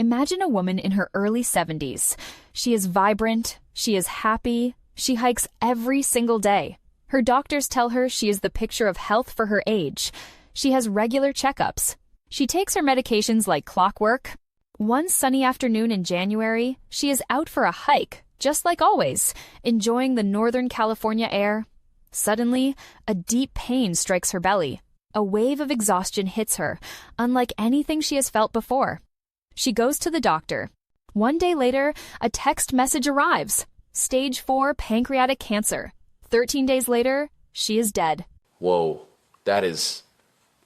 Imagine a woman in her early 70s. She is vibrant, she is happy, she hikes every single day. Her doctors tell her she is the picture of health for her age. She has regular checkups. She takes her medications like clockwork. One sunny afternoon in January, she is out for a hike, just like always, enjoying the Northern California air. Suddenly, a deep pain strikes her belly. A wave of exhaustion hits her, unlike anything she has felt before. She goes to the doctor. One day later, a text message arrives. Stage 4 pancreatic cancer. 13 days later, she is dead. Whoa, that is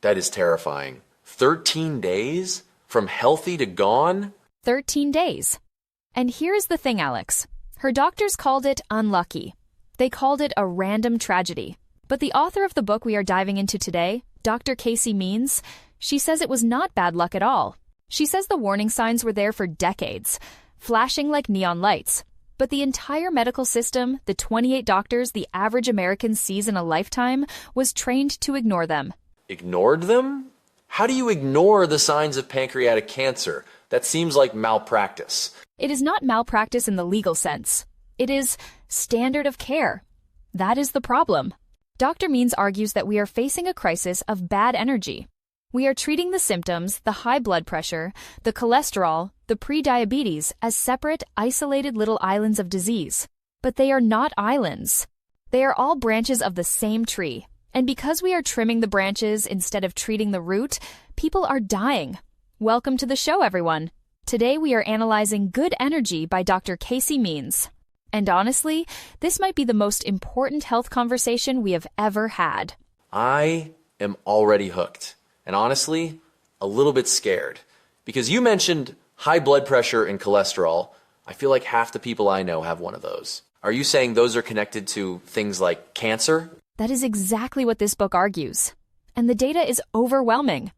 terrifying. 13 days? From healthy to gone? 13 days. And here's the thing, Alex. Her doctors called it unlucky. They called it a random tragedy. But the author of the book we are diving into today, Dr. Casey Means, she says it was not bad luck at all. She says the warning signs were there for decades, flashing like neon lights. But the entire medical system, the 28 doctors the average American sees in a lifetime, was trained to ignore them. Ignored them? How do you ignore the signs of pancreatic cancer? That seems like malpractice. It is not malpractice in the legal sense. It is standard of care. That is the problem. Dr. Means argues that we are facing a crisis of bad energy. We are treating the symptoms, the high blood pressure, the cholesterol, the pre-diabetes as separate, isolated little islands of disease. But they are not islands. They are all branches of the same tree. And because we are trimming the branches instead of treating the root, people are dying. Welcome to the show, everyone. Today we are analyzing Good Energy by Dr. Casey Means. And honestly, this might be the most important health conversation we have ever had. I am already hooked. And honestly, a little bit scared. Because you mentioned high blood pressure and cholesterol. I feel like half the people I know have one of those. Are you saying those are connected to things like cancer? That is exactly what this book argues. And the data is overwhelming.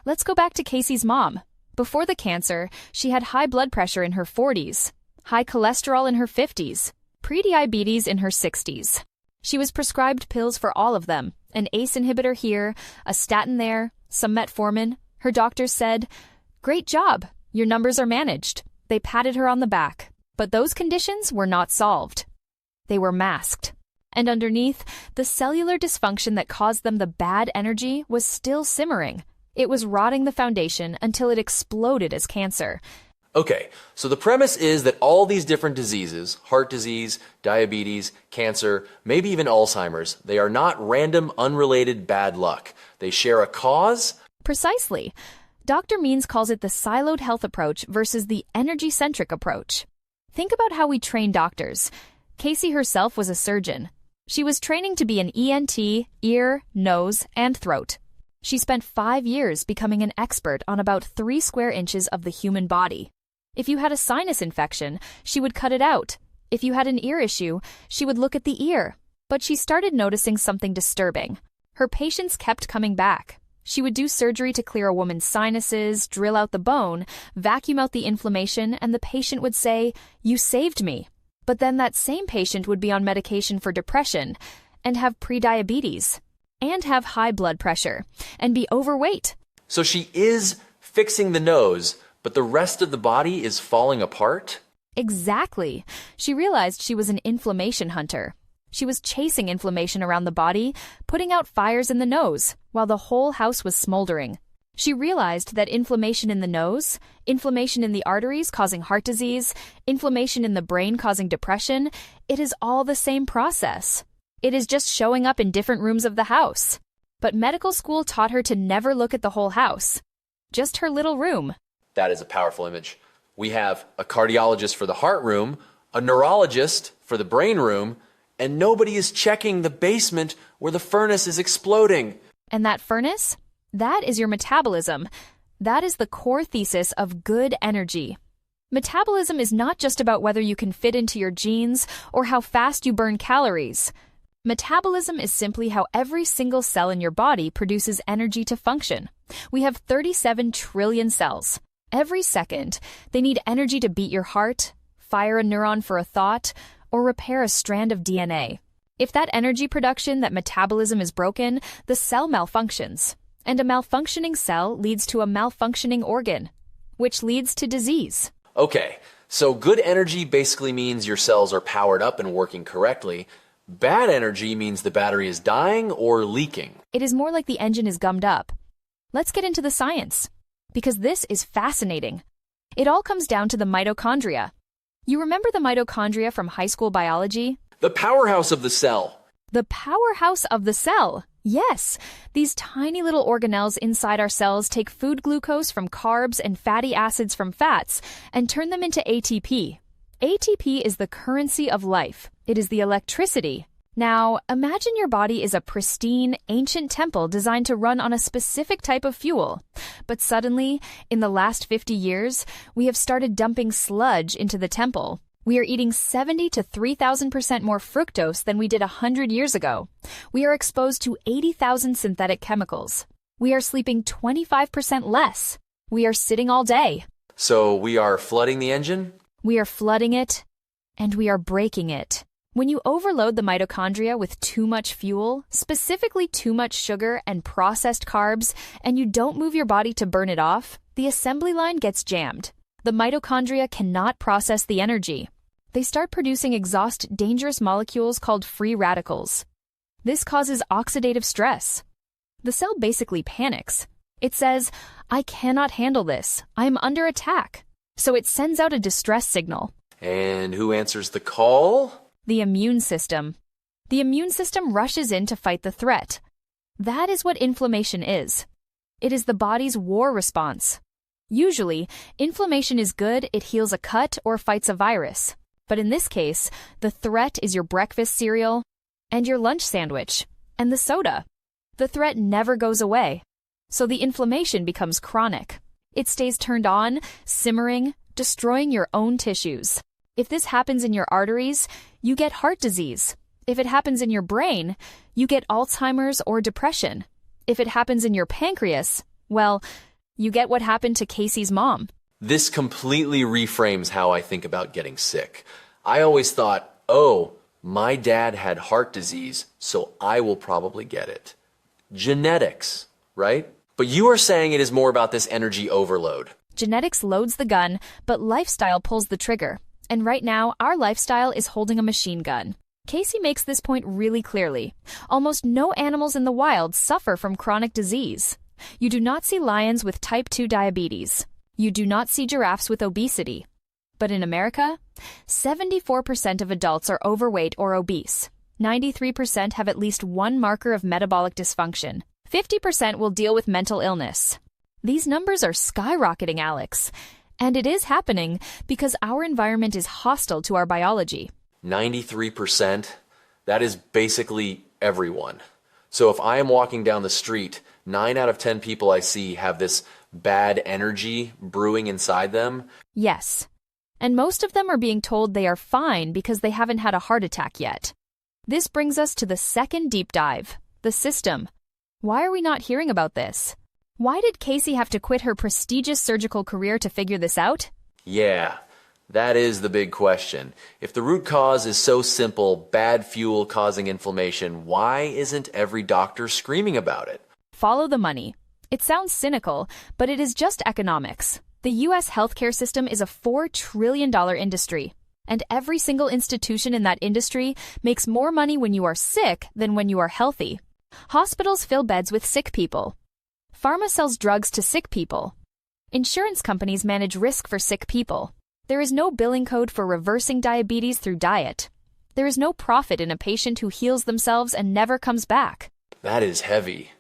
Let's go back to Casey's mom. Before the cancer, she had high blood pressure in her 40s, high cholesterol in her 50s, prediabetes in her 60s. She was prescribed pills for all of them, an ACE inhibitor here, a statin there, some metformin. Her doctors said, "Great job, your numbers are managed." They patted her on the back. But those conditions were not solved. They were masked. And underneath, the cellular dysfunction that caused them the bad energy was still simmering. It was rotting the foundation until it exploded as cancer. Okay, so the premise is that all these different diseases, heart disease, diabetes, cancer, maybe even Alzheimer's, they are not random, unrelated bad luck. They share a cause? Precisely. Dr. Means calls it the siloed health approach versus the energy-centric approach. Think about how we train doctors. Casey herself was a surgeon. She was training to be an ENT, ear, nose, and throat. She spent 5 years becoming an expert on about 3 square inches of the human body. If you had a sinus infection, she would cut it out. If you had an ear issue, she would look at the ear. But she started noticing something disturbing. Her patients kept coming back. She would do surgery to clear a woman's sinuses, drill out the bone, vacuum out the inflammation, and the patient would say, "You saved me." But then that same patient would be on medication for depression and have prediabetes and have high blood pressure and be overweight. So she is fixing the nose, but the rest of the body is falling apart? Exactly. She realized she was an inflammation hunter. She was chasing inflammation around the body, putting out fires in the nose, while the whole house was smoldering. She realized that inflammation in the nose, inflammation in the arteries causing heart disease, inflammation in the brain causing depression, it is all the same process. It is just showing up in different rooms of the house. But medical school taught her to never look at the whole house, just her little room. That is a powerful image. We have a cardiologist for the heart room, a neurologist for the brain room, and nobody is checking the basement where the furnace is exploding. And that furnace? That is your metabolism. That is the core thesis of Good Energy. Metabolism is not just about whether you can fit into your genes or how fast you burn calories. Metabolism is simply how every single cell in your body produces energy to function. We have 37 trillion cells. Every second, they need energy to beat your heart, fire a neuron for a thought, or repair a strand of DNA. If that energy production, that metabolism is broken, the cell malfunctions. And a malfunctioning cell leads to a malfunctioning organ. which leads to disease. Okay, so good energy basically means your cells are powered up and working correctly. Bad energy means the battery is dying or leaking. It is more like the engine is gummed up. Let's get into the science, because this is fascinating. It all comes down to the mitochondria. You remember the mitochondria from high school biology? The powerhouse of the cell. The powerhouse of the cell. Yes, these tiny little organelles inside our cells take food glucose from carbs and fatty acids from fats and turn them into ATP. ATP is the currency of life. It is the electricity. Now, imagine your body is a pristine, ancient temple designed to run on a specific type of fuel. But suddenly, in the last 50 years, we have started dumping sludge into the temple. We are eating 70 to 3,000% more fructose than we did 100 years ago. We are exposed to 80,000 synthetic chemicals. We are sleeping 25% less. We are sitting all day. So we are flooding the engine? We are flooding it, and we are breaking it. When you overload the mitochondria with too much fuel, specifically too much sugar and processed carbs, and you don't move your body to burn it off, the assembly line gets jammed. The mitochondria cannot process the energy. They start producing exhaust dangerous molecules called free radicals. This causes oxidative stress. The cell basically panics. It says, I cannot handle this. I am under attack. So it sends out a distress signal. And who answers the call? The immune system. The immune system rushes in to fight the threat. That is what inflammation is. It is the body's war response. Usually, inflammation is good, it heals a cut or fights a virus. But in this case, the threat is your breakfast cereal and your lunch sandwich and the soda. The threat never goes away. So the inflammation becomes chronic. It stays turned on, simmering, destroying your own tissues. If this happens in your arteries, you get heart disease. If it happens in your brain, you get Alzheimer's or depression. If it happens in your pancreas, well, you get what happened to Casey's mom. This completely reframes how I think about getting sick. I always thought, oh, my dad had heart disease, so I will probably get it. Genetics, right? But you are saying it is more about this energy overload. Genetics loads the gun, but lifestyle pulls the trigger. And right now, our lifestyle is holding a machine gun. Casey makes this point really clearly. Almost no animals in the wild suffer from chronic disease. You do not see lions with type 2 diabetes. You do not see giraffes with obesity. But in America, 74% of adults are overweight or obese. 93% have at least one marker of metabolic dysfunction. 50% will deal with mental illness. These numbers are skyrocketing, Alex. And it is happening because our environment is hostile to our biology. 93%? That is basically everyone. So if I am walking down the street, 9 out of 10 people I see have this bad energy brewing inside them. Yes. And most of them are being told they are fine because they haven't had a heart attack yet. This brings us to the second deep dive, the system. Why are we not hearing about this? Why did Casey have to quit her prestigious surgical career to figure this out? Yeah, that is the big question. If the root cause is so simple, bad fuel causing inflammation, why isn't every doctor screaming about it? Follow the money. It sounds cynical, but it is just economics. The U.S. healthcare system is a $4 trillion industry, and every single institution in that industry makes more money when you are sick than when you are healthy. Hospitals fill beds with sick people. Pharma sells drugs to sick people. Insurance companies manage risk for sick people. There is no billing code for reversing diabetes through diet. There is no profit in a patient who heals themselves and never comes back. That is heavy.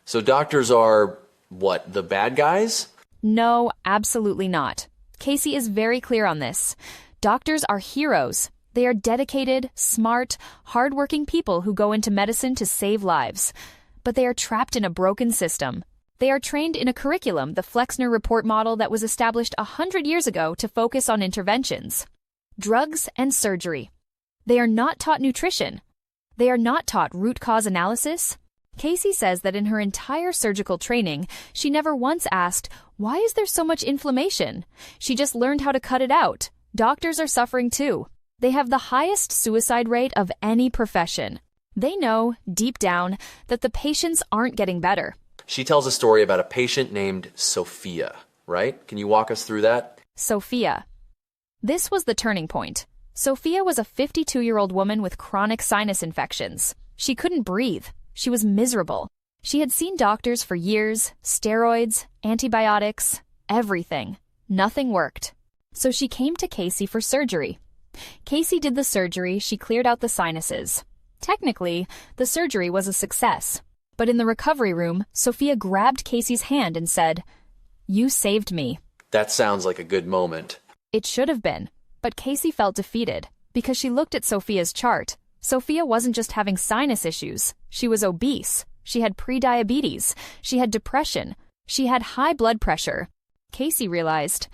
So doctors are, what, the bad guys? No, absolutely not. Casey is very clear on this. Doctors are heroes. They are dedicated, smart, hardworking people who go into medicine to save lives. But they are trapped in a broken system. They are trained in a curriculum, the Flexner Report model that was established 100 years ago to focus on interventions, drugs, and surgery. They are not taught nutrition. They are not taught root cause analysis. Casey says that in her entire surgical training, she never once asked, why is there so much inflammation? She just learned how to cut it out. Doctors are suffering too. They have the highest suicide rate of any profession. They know, deep down, that the patients aren't getting better. She tells a story about a patient named Sophia. right? Can you walk us through that? Sophia. This was the turning point. Sophia was a 52-year-old woman with chronic sinus infections. She couldn't breathe. She was miserable. She had seen doctors for years, steroids, antibiotics, everything. Nothing worked. So she came to Casey for surgery. Casey did the surgery, she cleared out the sinuses. Technically, the surgery was a success. But in the recovery room, Sophia grabbed Casey's hand and said, "You saved me." That sounds like a good moment. It should have been, but Casey felt defeated because she looked at Sophia's chart. Sophia wasn't just having sinus issues. She was obese. She had prediabetes. She had depression. She had high blood pressure. Casey realized,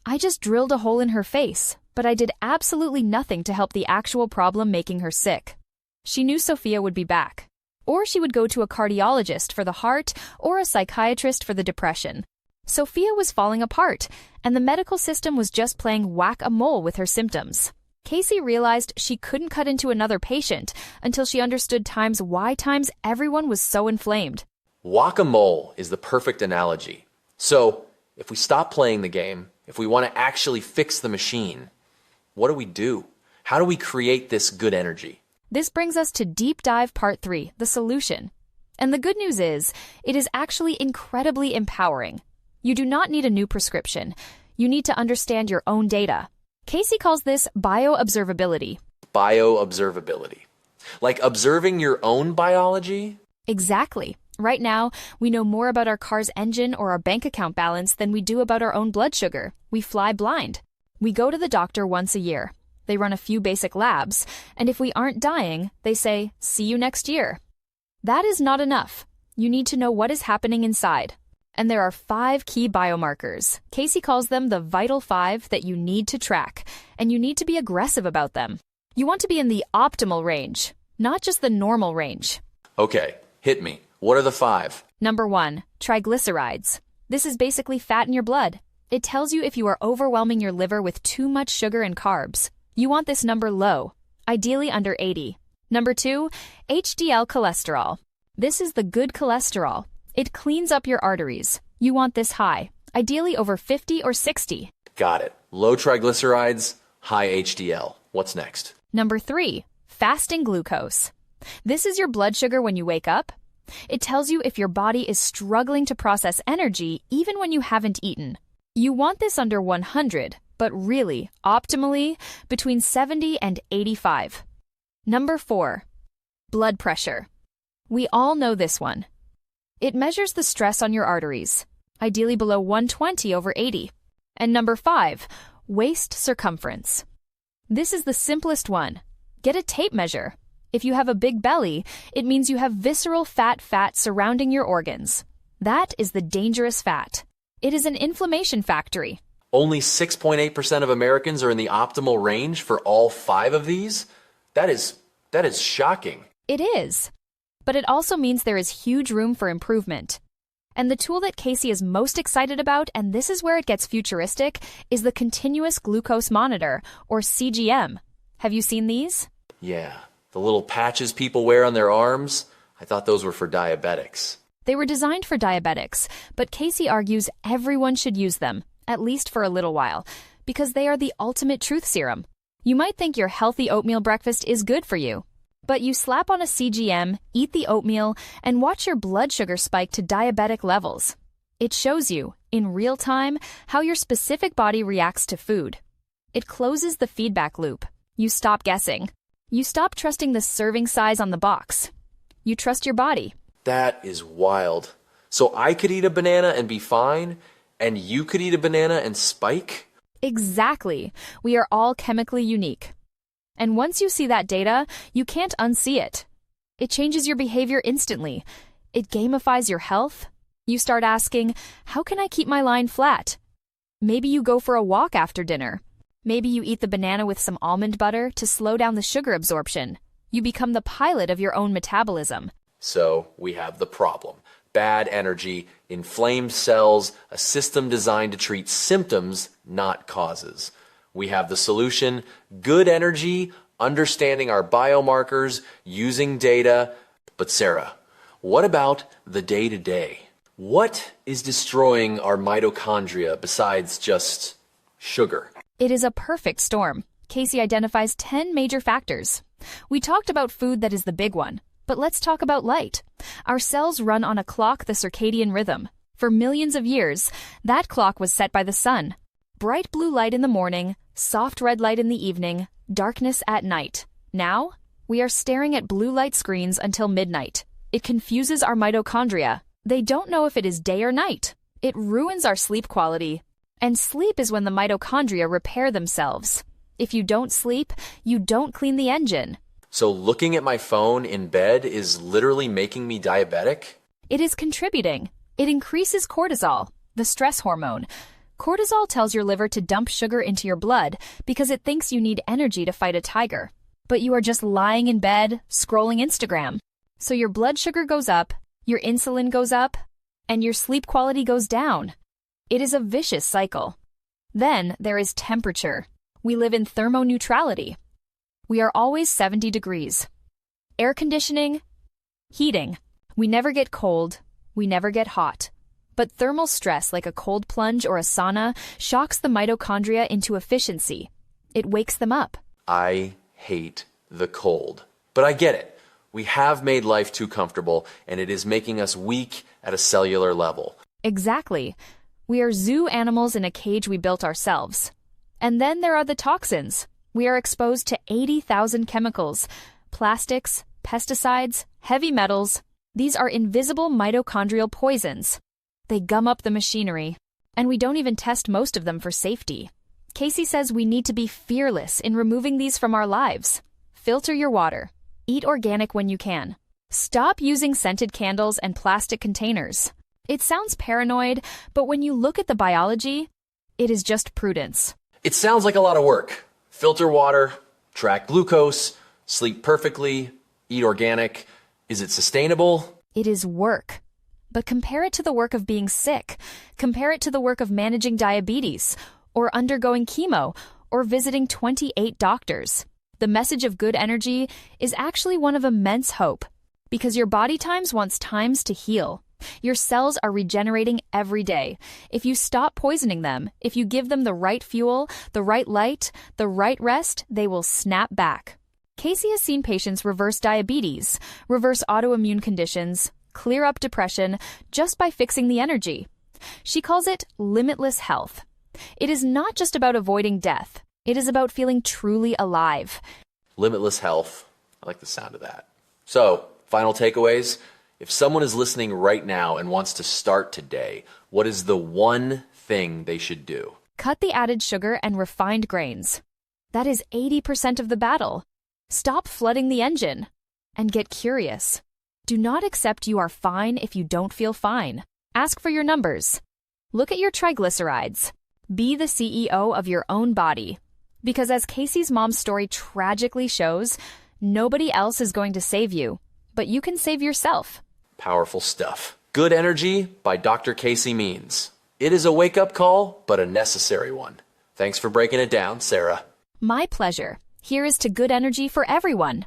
I just drilled a hole in her face, but I did absolutely nothing to help the actual problem making her sick. She knew Sophia would be back. Or she would go to a cardiologist for the heart or a psychiatrist for the depression. Sophia was falling apart, and the medical system was just playing Whac-A-Mole with her symptoms. Casey realized she couldn't cut into another patient until she understood times why times everyone was so inflamed. Whac-A-Mole is the perfect analogy. So, if we stop playing the game, if we want to actually fix the machine, what do we do? How do we create this good energy? This brings us to Deep Dive Part 3, the solution. And the good news is, it is actually incredibly empowering. You do not need a new prescription. You need to understand your own data. Casey calls this bioobservability. Bioobservability. Like observing your own biology? Exactly. Right now, we know more about our car's engine or our bank account balance than we do about our own blood sugar. We fly blind. We go to the doctor once a year. They run a few basic labs, and if we aren't dying, they say, "See you next year." That is not enough. You need to know what is happening inside. And there are 5 key biomarkers. Casey calls them the vital 5 that you need to track, and you need to be aggressive about them. You want to be in the optimal range, not just the normal range. Okay, hit me. What are the 5? Number 1, triglycerides. This is basically fat in your blood. It tells you if you are overwhelming your liver with too much sugar and carbs. You want this number low, ideally under 80. Number 2, HDL cholesterol. This is the good cholesterol. It cleans up your arteries. You want this high, ideally over 50 or 60. Got it. Low triglycerides, high HDL. What's next? Number 3, fasting glucose. This is your blood sugar when you wake up. It tells you if your body is struggling to process energy even when you haven't eaten. You want this under 100, but really, optimally, between 70 and 85. Number 4, blood pressure. We all know this one. It measures the stress on your arteries, ideally below 120 over 80. And number 5, waist circumference. This is the simplest one. Get a tape measure. If you have a big belly, it means you have visceral fat surrounding your organs. That is the dangerous fat. It is an inflammation factory. Only 6.8% of Americans are in the optimal range for all 5 of these? That is shocking. It is. But it also means there is huge room for improvement. And the tool that Casey is most excited about, and this is where it gets futuristic, is the continuous glucose monitor, or CGM. Have you seen these? Yeah, the little patches people wear on their arms. I thought those were for diabetics. They were designed for diabetics, but Casey argues everyone should use them, at least for a little while, because they are the ultimate truth serum. You might think your healthy oatmeal breakfast is good for you, but you slap on a CGM, eat the oatmeal, and watch your blood sugar spike to diabetic levels. It shows you, in real time, how your specific body reacts to food. It closes the feedback loop. You stop guessing. You stop trusting the serving size on the box. You trust your body. That is wild. So I could eat a banana and be fine, and you could eat a banana and spike? Exactly. We are all chemically unique. And once you see that data, you can't unsee it. It changes your behavior instantly. It gamifies your health. You start asking, how can I keep my line flat? Maybe you go for a walk after dinner. Maybe you eat the banana with some almond butter to slow down the sugar absorption. You become the pilot of your own metabolism. So we have the problem. Bad energy, inflamed cells, a system designed to treat symptoms, not causes. We have the solution, good energy, understanding our biomarkers, using data. But Sarah, what about the day-to-day? What is destroying our mitochondria besides just sugar? It is a perfect storm. Casey identifies 10 major factors. We talked about food that is the big one, but let's talk about light. Our cells run on a clock, the circadian rhythm. For millions of years, that clock was set by the sun. Bright blue light in the morning, soft red light in the evening, darkness at night. Now, we are staring at blue light screens until midnight. It confuses our mitochondria. They don't know if it is day or night. It ruins our sleep quality. And sleep is when the mitochondria repair themselves. If you don't sleep, you don't clean the engine. So looking at my phone in bed is literally making me diabetic? It is contributing. It increases cortisol, the stress hormone. Cortisol tells your liver to dump sugar into your blood because it thinks you need energy to fight a tiger. But you are just lying in bed, scrolling Instagram. So your blood sugar goes up, your insulin goes up, and your sleep quality goes down. It is a vicious cycle. Then there is temperature. We live in thermoneutrality. We are always 70 degrees. Air conditioning, heating. We never get cold. We never get hot. But thermal stress, like a cold plunge or a sauna, shocks the mitochondria into efficiency. It wakes them up. I hate the cold. But I get it. We have made life too comfortable, and it is making us weak at a cellular level. Exactly. We are zoo animals in a cage we built ourselves. And then there are the toxins. We are exposed to 80,000 chemicals, plastics, pesticides, heavy metals. These are invisible mitochondrial poisons. They gum up the machinery, and we don't even test most of them for safety. Casey says we need to be fearless in removing these from our lives. Filter your water. Eat organic when you can. Stop using scented candles and plastic containers. It sounds paranoid, but when you look at the biology, it is just prudence. It sounds like a lot of work. Filter water, track glucose, sleep perfectly, eat organic. Is it sustainable? It is work. But compare it to the work of being sick. Compare it to the work of managing diabetes, or undergoing chemo, or visiting 28 doctors. The message of good energy is actually one of immense hope, because your body wants times to heal. Your cells are regenerating every day. If you stop poisoning them, if you give them the right fuel, the right light, the right rest, they will snap back. Casey has seen patients reverse diabetes, reverse autoimmune conditions, clear up depression just by fixing the energy. She calls it limitless health. It is not just about avoiding death. It is about feeling truly alive. Limitless health. I like the sound of that. So, final takeaways. If someone is listening right now and wants to start today, what is the one thing they should do? Cut the added sugar and refined grains. That is 80% of the battle. Stop flooding the engine. And get curious. Do not accept you are fine if you don't feel fine. Ask for your numbers. Look at your triglycerides. Be the CEO of your own body. Because as Casey's mom's story tragically shows, nobody else is going to save you, but you can save yourself. Powerful stuff. Good Energy by Dr. Casey Means. It is a wake-up call, but a necessary one. Thanks for breaking it down, Sarah. My pleasure. Here is to good energy for everyone.